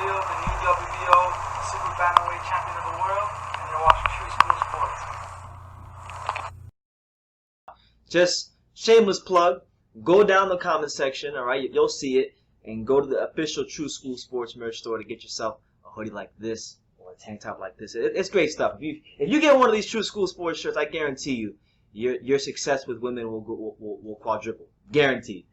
Shield, the new WBO Super Bantamweight Champion of the World, and you're watching True School Sports. Just shameless plug. Go down the comment section, alright? You'll see it. And go to the official True School Sports merch store to get yourself a hoodie like this or a tank top like this. It's great stuff. If you get one of these True School Sports shirts, I guarantee you, your success with women will quadruple. Guaranteed.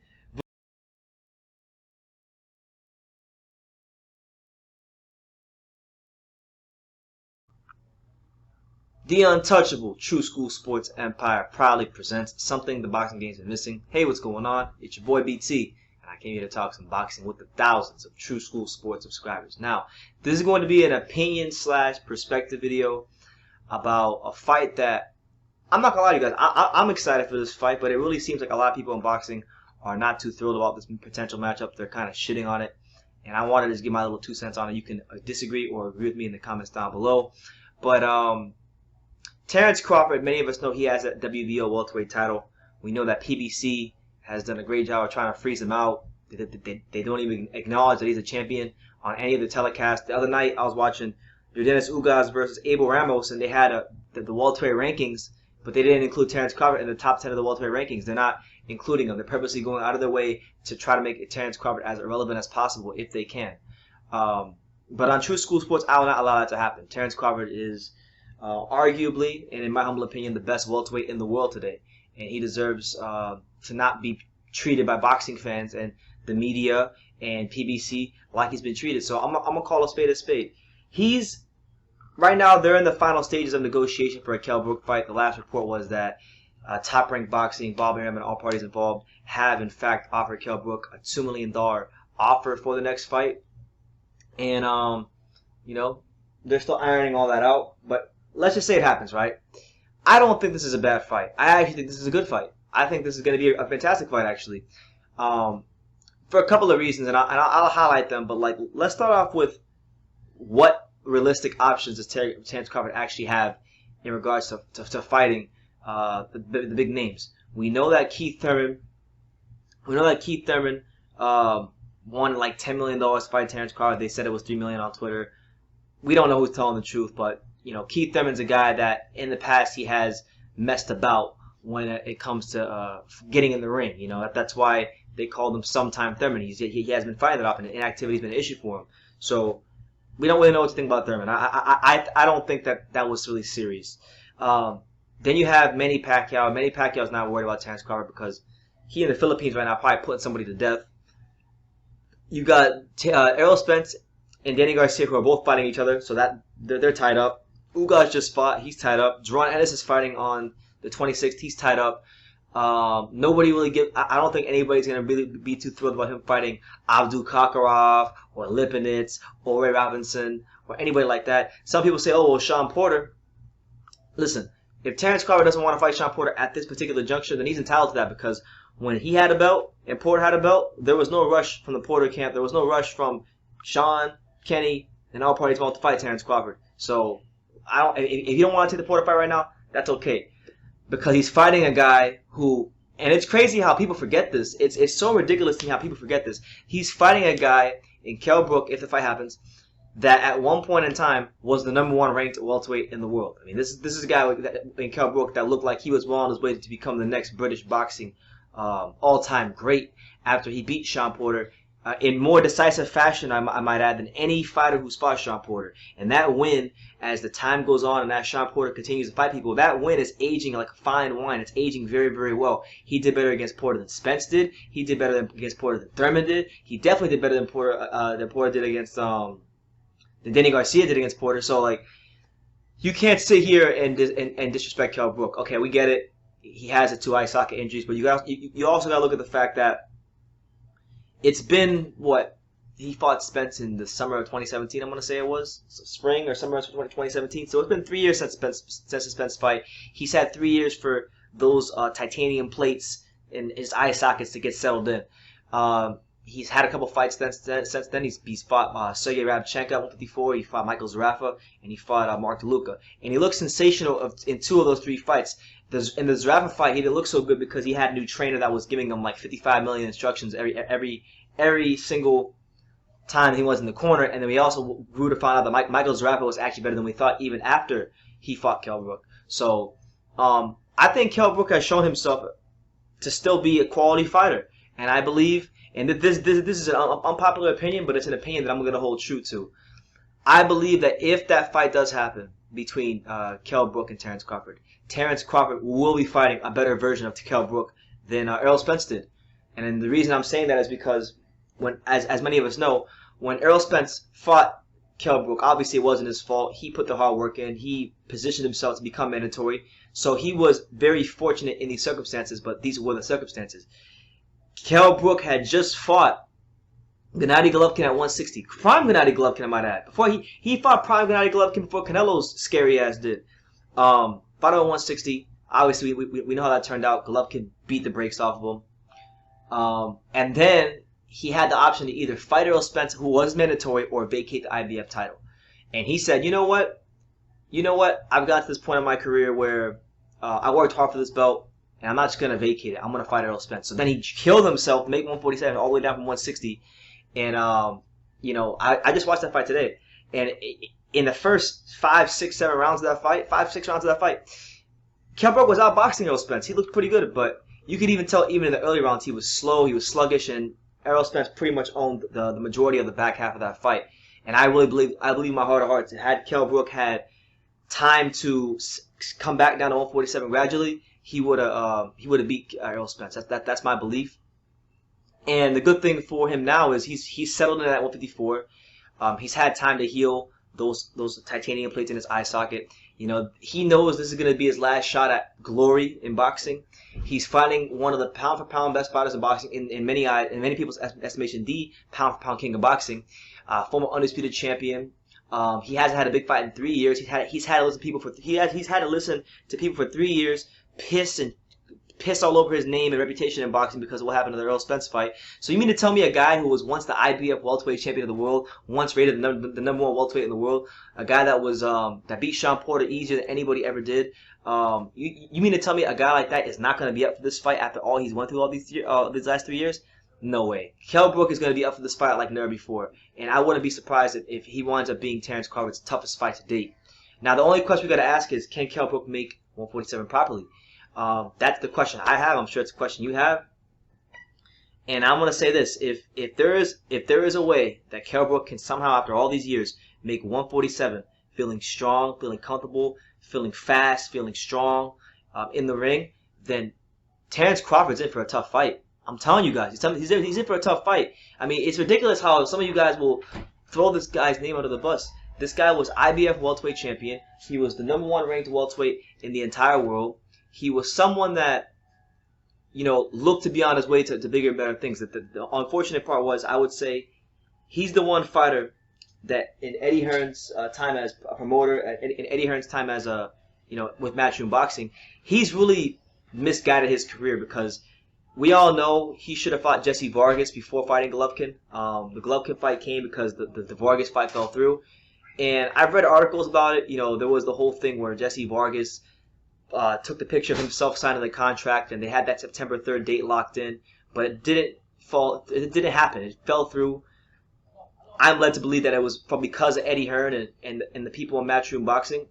The untouchable True School Sports Empire proudly presents something the boxing game's been missing. Hey, what's going on? It's your boy BT, and I came here to talk some boxing with the thousands of True School Sports subscribers. Now, this is going to be an opinion/perspective video about a fight that, I'm not gonna lie to you guys, I'm excited for this fight, but it really seems like a lot of people in boxing are not too thrilled about this potential matchup. They're kind of shitting on it, and I wanted to just give my little 2 cents on it. You can disagree or agree with me in the comments down below. But Terence Crawford, many of us know he has that WBO welterweight title. We know that PBC has done a great job of trying to freeze him out. They don't even acknowledge that he's a champion on any of the telecasts. The other night, I was watching Dennis Ugas versus Abel Ramos, and they had the welterweight rankings, but they didn't include Terence Crawford in the top 10 of the welterweight rankings. They're not including him. They're purposely going out of their way to try to make Terence Crawford as irrelevant as possible if they can. But on True School Sports, I will not allow that to happen. Terence Crawford is arguably, and in my humble opinion, the best welterweight in the world today. And he deserves to not be treated by boxing fans and the media and PBC like he's been treated. So I'm going to call a spade a spade. Right now, they're in the final stages of negotiation for a Kell Brook fight. The last report was that Top Rank Boxing, Bob Arum, and all parties involved have, in fact, offered Kell Brook a $2 million offer for the next fight. And, you know, they're still ironing all that out. But let's just say it happens, right? I don't think this is a bad fight. I actually think this is a good fight. I think this is going to be a fantastic fight, actually, for a couple of reasons, and I'll highlight them. But like, let's start off with what realistic options does Terence Crawford actually have in regards to fighting the big names. We know that Keith Thurman. Won like $10 million to fight Terence Crawford. They said it was $3 million on Twitter. We don't know who's telling the truth, but you know, Keith Thurman's a guy that in the past he has messed about when it comes to getting in the ring. You know, that's why they called him Sometime Thurman. He has been fighting that up, and inactivity's been an issue for him. So we don't really know what to think about Thurman. I don't think that was really serious. Then you have Manny Pacquiao. Manny Pacquiao's not worried about Terence Crawford because he in the Philippines right now probably putting somebody to death. You got Errol Spence and Danny Garcia, who are both fighting each other, so that they're tied up. Ugas just fought, he's tied up. Jerron Ennis is fighting on the 26th, he's tied up. Nobody really I don't think anybody's gonna really be too thrilled about him fighting Abdul Kakarov or Lipinets or Ray Robinson or anybody like that. Some people say, oh well, Sean Porter. Listen, if Terence Crawford doesn't want to fight Sean Porter at this particular juncture, then he's entitled to that, because when he had a belt and Porter had a belt, there was no rush from the Porter camp. There was no rush from Sean, Kenny, and all parties involved to fight Terence Crawford. So if you don't want to take the Porter fight right now, that's okay, because he's fighting a guy who, and it's crazy how people forget this. It's so ridiculous to me how people forget this. He's fighting a guy in Kell Brook, if the fight happens, that at one point in time was the #1 ranked welterweight in the world. I mean, this is a guy in Kell Brook that looked like he was well on his way to become the next British boxing all-time great after he beat Sean Porter in more decisive fashion, I might add, than any fighter who's fought Sean Porter. And that win, as the time goes on and as Sean Porter continues to fight people, that win is aging like a fine wine. It's aging very, very well. He did better against Porter than Spence did. He did better against Porter than Thurman did. He definitely did better than Porter did against than Danny Garcia did against Porter. So like, you can't sit here and disrespect Kell Brook. Okay, we get it. He has the 2 eye socket injuries, but you also got to look at the fact that it's been, what, he fought Spence in the summer of 2017, I'm going to say it was, spring or summer of 2017. So it's been 3 years since the Spence fight. He's had 3 years for those titanium plates in his eye sockets to get settled in. He's had a couple fights since then. He's fought Sergey Rabchenko at 154. He fought Michael Zarafa, and he fought Mark DeLuca. And he looked sensational in 2 of those 3 fights. In the Zarafa fight, he didn't look so good because he had a new trainer that was giving him like 55 million instructions every single time he was in the corner, and then we also grew to find out that Michael Zarapa was actually better than we thought even after he fought Kell Brook. So I think Kell Brook has shown himself to still be a quality fighter, and I believe, and this is an unpopular opinion, but it's an opinion that I'm going to hold true to. I believe that if that fight does happen between Kell Brook and Terence Crawford will be fighting a better version of Kell Brook than Errol Spence did. And then the reason I'm saying that is because when, as many of us know, when Errol Spence fought Kell Brook, obviously it wasn't his fault. He put the hard work in. He positioned himself to become mandatory. So he was very fortunate in these circumstances, but these were the circumstances. Kell Brook had just fought Gennady Golovkin at 160. Prime Gennady Golovkin, I might add. Before he fought prime Gennady Golovkin before Canelo's scary ass did. Fought at 160. Obviously, we know how that turned out. Golovkin beat the brakes off of him. And then he had the option to either fight Errol Spence, who was mandatory, or vacate the IBF title. And he said, you know what? I've got to this point in my career where I worked hard for this belt, and I'm not just going to vacate it. I'm going to fight Errol Spence. So then he killed himself, make 147 all the way down from 160. And, I just watched that fight today. And in the first 5, 6, 7 rounds of that fight, 5, 6 rounds of that fight, Kell Brook was outboxing Errol Spence. He looked pretty good, but you could even tell even in the early rounds he was slow, he was sluggish, and Errol Spence pretty much owned the majority of the back half of that fight. And I believe in my heart of hearts, had Kell Brook had time to come back down to 147 gradually, he would have beat Errol Spence. That's my belief. And the good thing for him now is he's settled in at 154. He's had time to heal those titanium plates in his eye socket. He knows this is going to be his last shot at glory in boxing. He's fighting one of the pound for pound best fighters in boxing in many people's estimation, the pound for pound king of boxing. Former undisputed champion. He hasn't had a big fight in 3 years. He's had to listen to people for 3 years, piss all over his name and reputation in boxing because of what happened in the Errol Spence fight. So you mean to tell me a guy who was once the IBF welterweight champion of the world, once rated the number one welterweight in the world, a guy that was that beat Sean Porter easier than anybody ever did, you mean to tell me a guy like that is not going to be up for this fight after all he's went through all these last 3 years? No way. Kell Brook is going to be up for this fight like never before, and I wouldn't be surprised if he winds up being Terence Crawford's toughest fight to date. Now the only question we got to ask is, can Kell Brook make 147 properly? That's the question I have. I'm sure it's a question you have. And I'm gonna say this: if there is a way that Kell Brook can somehow, after all these years, make 147 feeling strong, feeling comfortable, feeling fast, feeling strong in the ring, then Terence Crawford's in for a tough fight. I'm telling you guys, he's in for a tough fight. I mean, it's ridiculous how some of you guys will throw this guy's name under the bus. This guy was IBF welterweight champion. He was the number one ranked welterweight in the entire world. He was someone that, looked to be on his way to bigger and better things. The unfortunate part was, I would say, he's the one fighter that in Eddie Hearn's time as a promoter, in Eddie Hearn's time as with Matchroom Boxing, he's really misguided his career because we all know he should have fought Jesse Vargas before fighting Golovkin. The Golovkin fight came because the Vargas fight fell through. And I've read articles about it. There was the whole thing where Jesse Vargas took the picture of himself signing the contract, and they had that September 3rd date locked in, but it didn't happen. It fell through. I'm led to believe that it was probably because of Eddie Hearn and the people in Matchroom Boxing.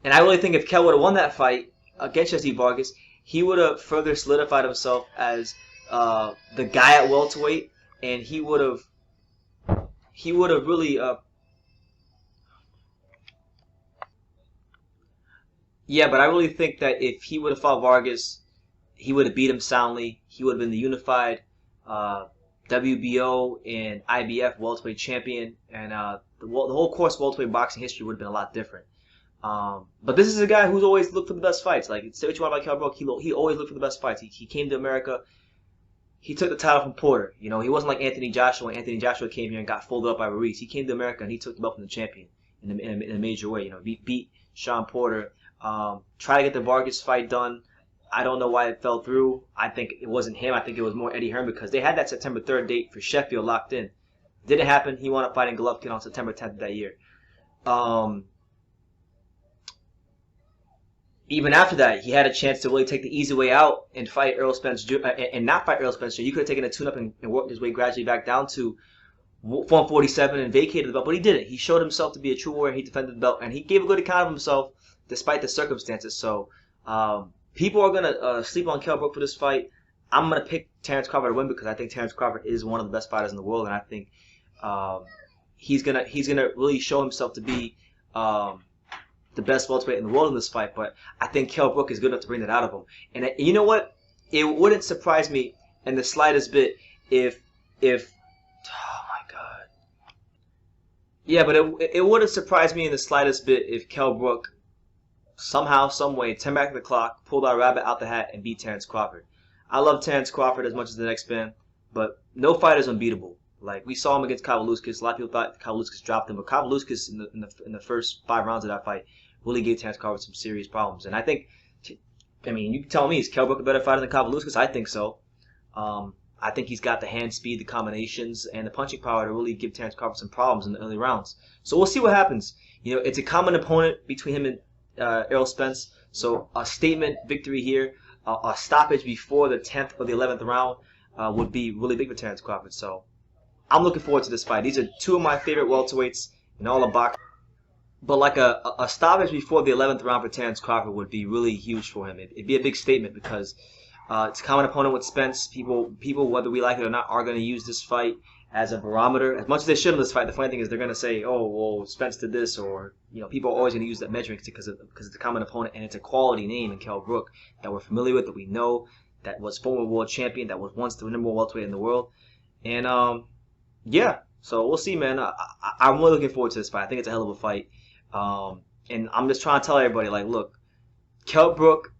And I really think if Kell would have won that fight against Jesse Vargas, he would have further solidified himself as the guy at welterweight, and he would have really yeah, but I really think that if he would have fought Vargas, he would have beat him soundly. He would have been the unified WBO and IBF welterweight champion, and the whole course of welterweight boxing history would have been a lot different. But this is a guy who's always looked for the best fights. Like, say what you want about Kell Brook, he always looked for the best fights. He came to America. He took the title from Porter. He wasn't like Anthony Joshua. When Anthony Joshua came here and got folded up by Ruiz, he came to America and he took the belt from the champion in a major way. Beat Sean Porter. Try to get the Vargas fight done. I don't know why it fell through. I think it wasn't him. I think it was more Eddie Hearn because they had that September 3rd date for Sheffield locked in. Didn't happen. He wound up fighting Golovkin on September 10th of that year. Even after that, he had a chance to really take the easy way out and fight Errol Spence and not fight Errol Spence. You could have taken a tune-up and worked his way gradually back down to 147 and vacated the belt, but he didn't. He showed himself to be a true warrior. He defended the belt, and he gave a good account of himself despite the circumstances. So people are gonna sleep on Kell Brook for this fight. I'm gonna pick Terence Crawford to win because I think Terence Crawford is one of the best fighters in the world, and I think he's gonna really show himself to be the best welterweight in the world in this fight. But I think Kell Brook is good enough to bring that out of him. And you know what? It wouldn't surprise me in the slightest bit if oh my god. Yeah, but it wouldn't surprise me in the slightest bit if Kell Brook somehow, some way, turn back the clock, pulled our rabbit out the hat, and beat Terence Crawford. I love Terence Crawford as much as the next man, but no fighter is unbeatable. Like, we saw him against Kavaluskas. A lot of people thought Kavaluskas dropped him, but Kavaluskas in the first 5 rounds of that fight really gave Terence Crawford some serious problems. And I think, I mean, you can tell me, is Kell Brook a better fighter than Kavaluskas? I think so. I think he's got the hand speed, the combinations, and the punching power to really give Terence Crawford some problems in the early rounds. So we'll see what happens. You know, it's a common opponent between him and Errol Spence. So a statement victory here, a stoppage before the 10th or the 11th round would be really big for Terence Crawford. So I'm looking forward to this fight. These are 2 of my favorite welterweights in all of boxing. But like a stoppage before the 11th round for Terence Crawford would be really huge for him. It'd be a big statement because it's a common opponent with Spence. People, whether we like it or not, are going to use this fight as a barometer. As much as they should in this fight, the funny thing is they're going to say, oh, well, Spence did this, or, you know, people are always going to use that measuring stick because it's a common opponent, and it's a quality name in Kell Brook that we're familiar with, that we know, that was former world champion, that was once the number 1 welterweight in the world. And, yeah, so we'll see, man. I'm really looking forward to this fight. I think it's a hell of a fight. And I'm just trying to tell everybody, like, look, Kell Brook,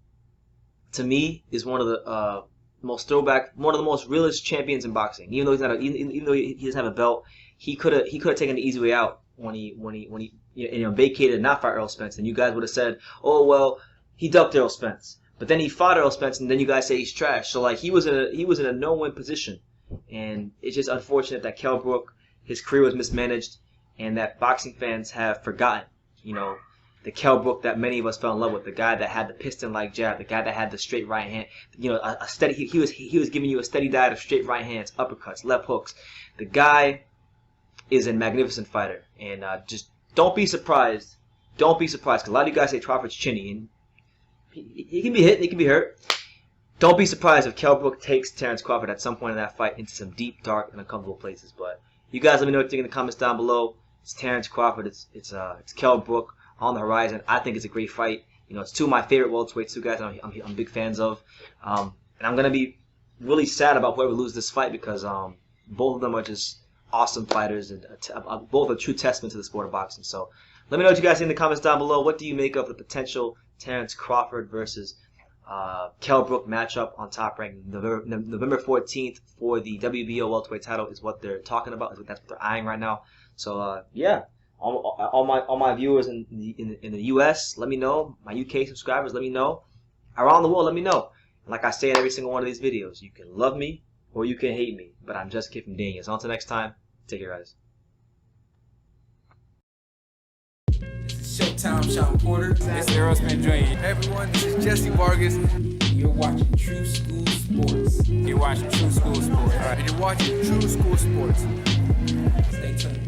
to me, is one of the most realest champions in boxing. Even though he's not, even though he doesn't have a belt, he could have taken the easy way out when he vacated and not fought Errol Spence. And you guys would have said, oh well, he ducked Errol Spence, but then he fought Errol Spence, and then you guys say he's trash. So like he was in a no-win position, and it's just unfortunate that Kell Brook, his career was mismanaged, and that boxing fans have forgotten, you know, the Kell Brook that many of us fell in love with, the guy that had the piston-like jab, the guy that had the straight right hand, you know, a steady. He was giving you a steady diet of straight right hands, uppercuts, left hooks. The guy is a magnificent fighter, and just don't be surprised. Don't be surprised, because a lot of you guys say Crawford's chinny, and he can be hit and he can be hurt. Don't be surprised if Kell Brook takes Terence Crawford at some point in that fight into some deep, dark, and uncomfortable places. But you guys let me know what you think in the comments down below. It's Terence Crawford. It's Kell Brook on the horizon. I think it's a great fight. You know, it's 2 of my favorite welterweights, 2 guys I'm big fans of. And I'm gonna be really sad about whoever loses this fight because both of them are just awesome fighters and both a true testament to the sport of boxing. So let me know what you guys think in the comments down below. What do you make of the potential Terence Crawford versus Kell Brook matchup on Top Rank November 14th for the WBO welterweight title is what they're talking about. That's what they're eyeing right now. So yeah. All my viewers in the U.S., let me know. My UK subscribers, let me know. Around the world, let me know. And like I say in every single one of these videos, you can love me or you can hate me, but I'm just Kid from Daniels. Until next time, take care, guys. This is Showtime, Sean Porter. This is Aerosmith Jr. Hey everyone, this is Jesse Vargas. You're watching True School Sports. You're watching True School Sports. All right. And you're watching True School Sports. Stay tuned.